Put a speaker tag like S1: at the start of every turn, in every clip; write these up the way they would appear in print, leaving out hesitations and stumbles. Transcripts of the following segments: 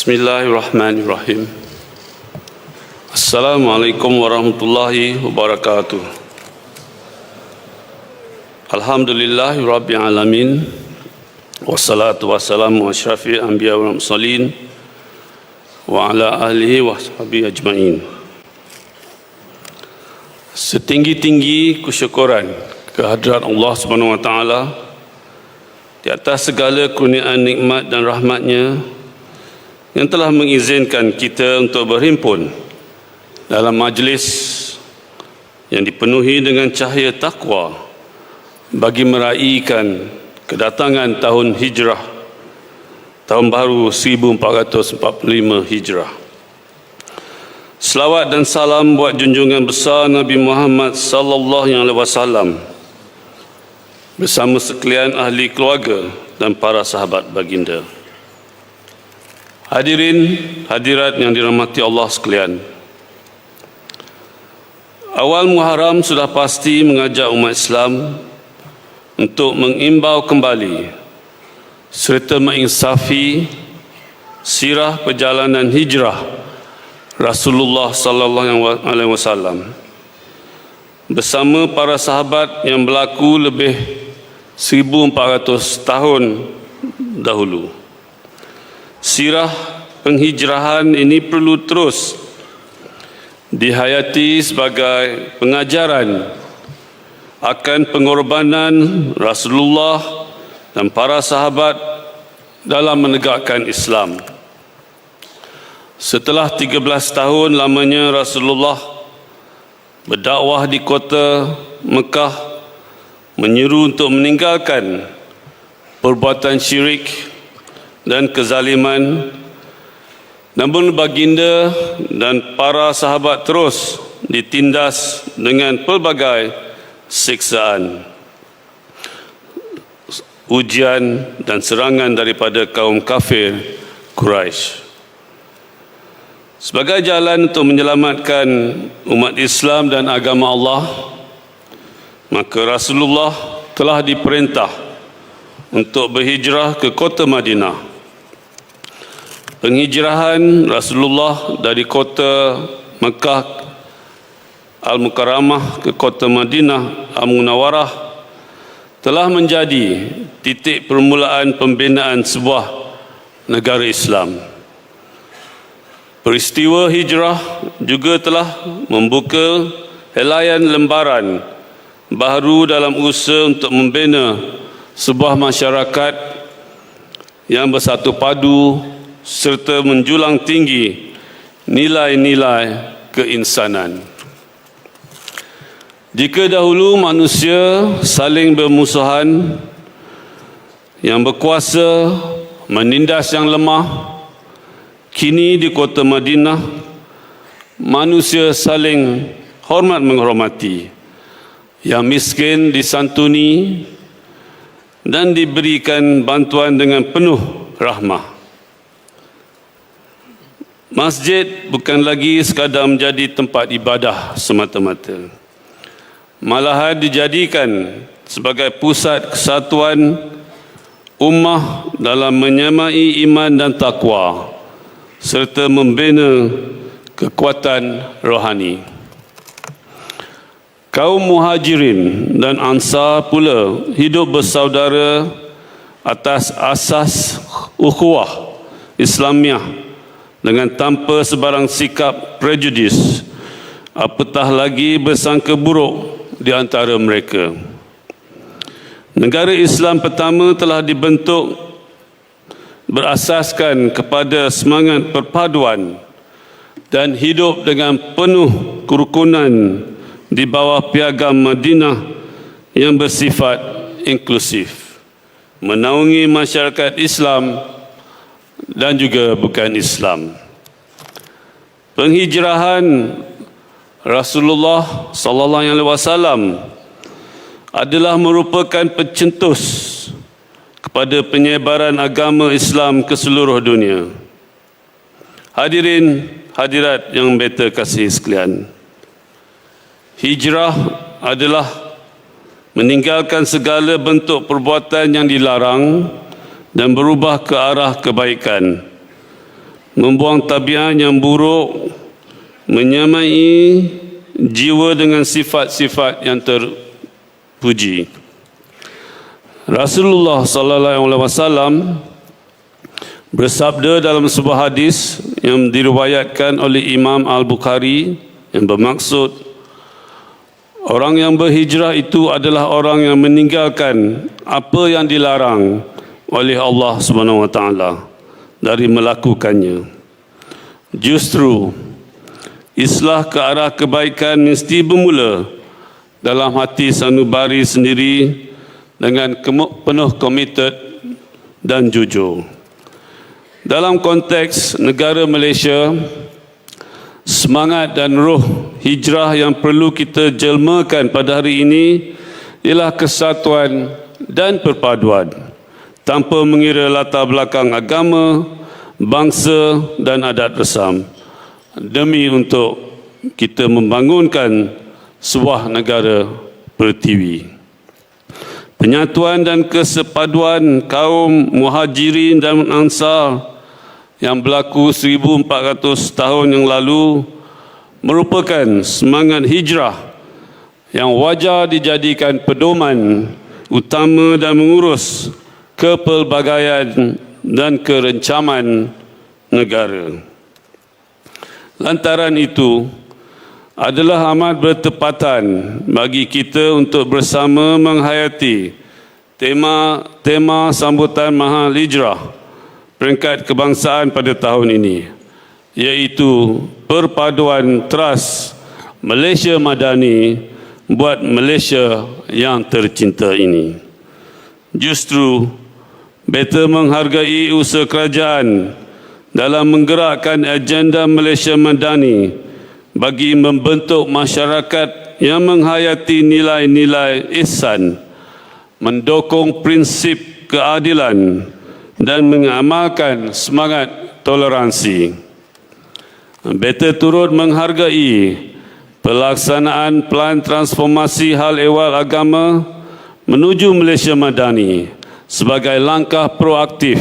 S1: Bismillahirrahmanirrahim. Assalamualaikum warahmatullahi wabarakatuh. Alhamdulillahi rabbil alamin. Wassalatu wassalamu asyrafil anbiya wal mursalin wa ala alihi wa sahbihi ajmain. Setinggi-tinggi kesyukuran kehadirat Allah Subhanahu wa taala di atas segala kurniaan nikmat dan rahmatnya yang telah mengizinkan kita untuk berhimpun dalam majlis yang dipenuhi dengan cahaya takwa bagi meraihkan kedatangan tahun Hijrah, tahun baru 1445 Hijrah. Selawat dan salam buat junjungan besar Nabi Muhammad sallallahu alaihi wasallam bersama sekalian ahli keluarga dan para sahabat baginda. Hadirin hadirat yang dirahmati Allah sekalian, awal Muharram sudah pasti mengajak umat Islam untuk mengimbau kembali serta menginsafi sirah perjalanan hijrah Rasulullah sallallahu alaihi wasallam bersama para sahabat yang berlaku lebih 1400 tahun dahulu. Sirah penghijrahan ini perlu terus dihayati sebagai pengajaran akan pengorbanan Rasulullah dan para sahabat dalam menegakkan Islam. Setelah 13 tahun lamanya Rasulullah berdakwah di kota Mekah, menyeru untuk meninggalkan perbuatan syirik dan kezaliman, namun baginda dan para sahabat terus ditindas dengan pelbagai siksaan, ujian dan serangan daripada kaum kafir Quraisy. Sebagai jalan untuk menyelamatkan umat Islam dan agama Allah, maka Rasulullah telah diperintah untuk berhijrah ke kota Madinah. Penghijrahan Rasulullah dari kota Mekah Al-Mukarramah ke kota Madinah Al-Munawwarah telah menjadi titik permulaan pembinaan sebuah negara Islam. Peristiwa hijrah juga telah membuka helaian lembaran baru dalam usaha untuk membina sebuah masyarakat yang bersatu padu serta menjulang tinggi nilai-nilai keinsanan. Jika dahulu manusia saling bermusuhan, yang berkuasa menindas yang lemah, kini di kota Madinah manusia saling hormat menghormati, yang miskin disantuni dan diberikan bantuan dengan penuh rahmah. Masjid bukan lagi sekadar menjadi tempat ibadah semata-mata, malahan dijadikan sebagai pusat kesatuan ummah dalam menyamai iman dan takwa serta membina kekuatan rohani. Kaum Muhajirin dan Ansar pula hidup bersaudara atas asas ukhuwah Islamiah dengan tanpa sebarang sikap prejudis, apatah lagi bersangka buruk di antara mereka. Negara Islam pertama telah dibentuk berasaskan kepada semangat perpaduan dan hidup dengan penuh kerukunan di bawah piagam Madinah yang bersifat inklusif, menaungi masyarakat Islam dan juga bukan Islam. Penghijrahan Rasulullah sallallahu alaihi wasallam adalah merupakan pencetus kepada penyebaran agama Islam ke seluruh dunia. Hadirin hadirat yang beta kasihi sekalian, hijrah adalah meninggalkan segala bentuk perbuatan yang dilarang dan berubah ke arah kebaikan, membuang tabiat yang buruk, menyamai jiwa dengan sifat-sifat yang terpuji. Rasulullah sallallahu alaihi wasallam bersabda dalam sebuah hadis yang diriwayatkan oleh Imam Al-Bukhari yang bermaksud orang yang berhijrah itu adalah orang yang meninggalkan apa yang dilarang oleh Allah Subhanahu wa taala dari melakukannya. Justru islah ke arah kebaikan mesti bermula dalam hati sanubari sendiri dengan penuh komited dan jujur. Dalam konteks negara Malaysia, semangat dan roh hijrah yang perlu kita jelmakan pada hari ini ialah kesatuan dan perpaduan tanpa mengira latar belakang agama, bangsa dan adat resam, demi untuk kita membangunkan sebuah negara pertiwi. Penyatuan dan kesepaduan kaum Muhajirin dan Ansar yang berlaku 1400 tahun yang lalu merupakan semangat hijrah yang wajar dijadikan pedoman utama dan mengurus kepelbagaian dan kerencaman negara. Lantaran itu adalah amat bertepatan bagi kita untuk bersama menghayati tema sambutan Mahal Hijrah peringkat kebangsaan pada tahun ini, iaitu perpaduan teras Malaysia Madani buat Malaysia yang tercinta ini. Justru beta menghargai usaha kerajaan dalam menggerakkan agenda Malaysia Madani bagi membentuk masyarakat yang menghayati nilai-nilai ihsan, mendukung prinsip keadilan dan mengamalkan semangat toleransi. Beta turut menghargai pelaksanaan pelan transformasi hal ehwal agama menuju Malaysia Madani sebagai langkah proaktif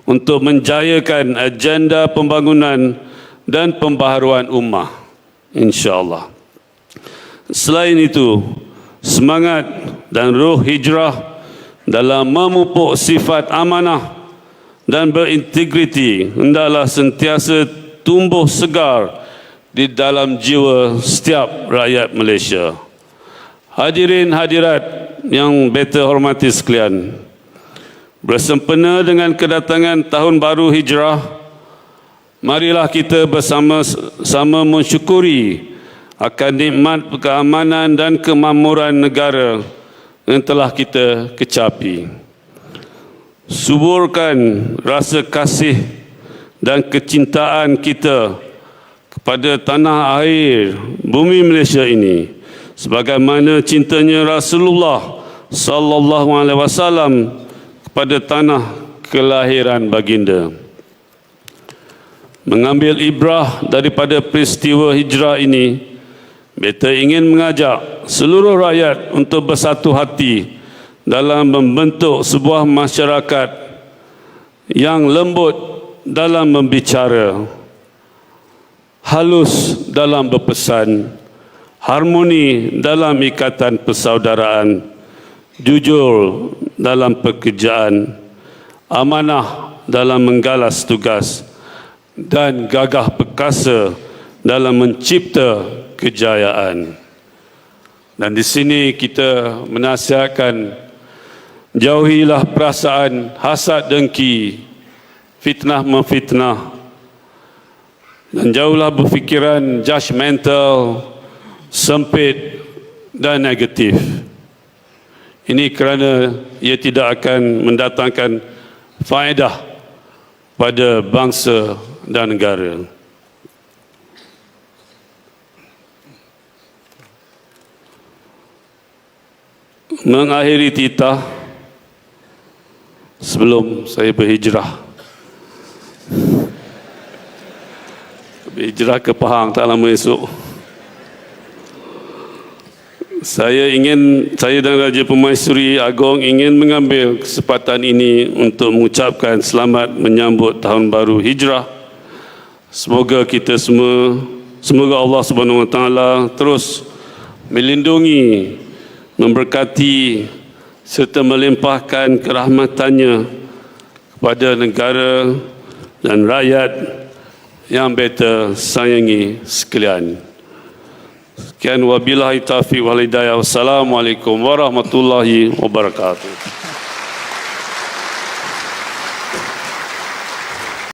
S1: untuk menjayakan agenda pembangunan dan pembaharuan ummah, insya-Allah. Selain itu, semangat dan roh hijrah dalam memupuk sifat amanah dan berintegriti hendaklah sentiasa tumbuh segar di dalam jiwa setiap rakyat Malaysia. Hadirin hadirat yang beta hormati sekalian, bersempena dengan kedatangan Tahun Baru Hijrah, marilah kita bersama-sama mensyukuri akan nikmat keamanan dan kemakmuran negara yang telah kita kecapi. Suburkan rasa kasih dan kecintaan kita kepada tanah air bumi Malaysia ini, sebagaimana cintanya Rasulullah sallallahu alaihi wasallam kepada tanah kelahiran baginda. Mengambil ibrah daripada peristiwa hijrah ini, beta ingin mengajak seluruh rakyat untuk bersatu hati dalam membentuk sebuah masyarakat yang lembut dalam membicara, halus dalam berpesan, harmoni dalam ikatan persaudaraan, jujur dalam pekerjaan, amanah dalam menggalas tugas, dan gagah perkasa dalam mencipta kejayaan. Dan di sini kita menasihatkan, jauhilah perasaan hasad dengki, fitnah memfitnah, dan jauhlah berfikiran judgemental, sempit dan negatif. Ini kerana ia tidak akan mendatangkan faedah pada bangsa dan negara. Mengakhiri titah sebelum saya berhijrah ke Pahang tak lama esok, saya dan Raja Permaisuri Agong ingin mengambil kesempatan ini untuk mengucapkan selamat menyambut Tahun Baru Hijrah Semoga kita semua, semoga Allah Subhanahu Wa Taala terus melindungi, memberkati serta melimpahkan kerahmatannya kepada negara dan rakyat yang beta sayangi sekalian. Sekian wabillahi taufiq wal hidayah. Wassalamualaikum warahmatullahi wabarakatuh.